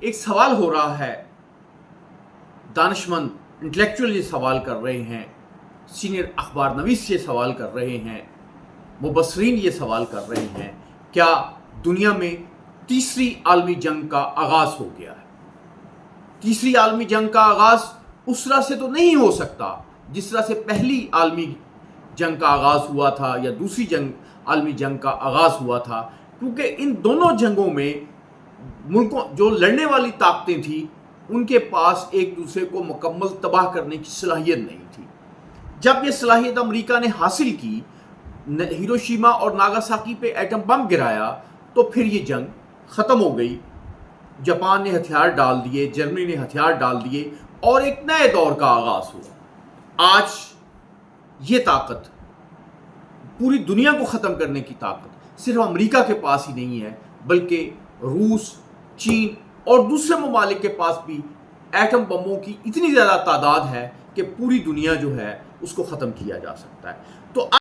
ایک سوال ہو رہا ہے، دانشمند انٹلیکچوئل یہ سوال کر رہے ہیں، سینئر اخبار نویس یہ سوال کر رہے ہیں، مبصرین یہ سوال کر رہے ہیں، کیا دنیا میں تیسری عالمی جنگ کا آغاز ہو گیا ہے؟ تیسری عالمی جنگ کا آغاز اس طرح سے تو نہیں ہو سکتا جس طرح سے پہلی عالمی جنگ کا آغاز ہوا تھا یا دوسری عالمی جنگ کا آغاز ہوا تھا، کیونکہ ان دونوں جنگوں میں ملکوں جو لڑنے والی طاقتیں تھیں ان کے پاس ایک دوسرے کو مکمل تباہ کرنے کی صلاحیت نہیں تھی۔ جب یہ صلاحیت امریکہ نے حاصل کی، ہیروشیما اور ناگاساکی پہ ایٹم بم گرایا، تو پھر یہ جنگ ختم ہو گئی۔ جاپان نے ہتھیار ڈال دیے، جرمنی نے ہتھیار ڈال دیے اور ایک نئے دور کا آغاز ہوا۔ آج یہ طاقت، پوری دنیا کو ختم کرنے کی طاقت صرف امریکہ کے پاس ہی نہیں ہے، بلکہ روس، چین اور دوسرے ممالک کے پاس بھی ایٹم بموں کی اتنی زیادہ تعداد ہے کہ پوری دنیا جو ہے اس کو ختم کیا جا سکتا ہے۔ تو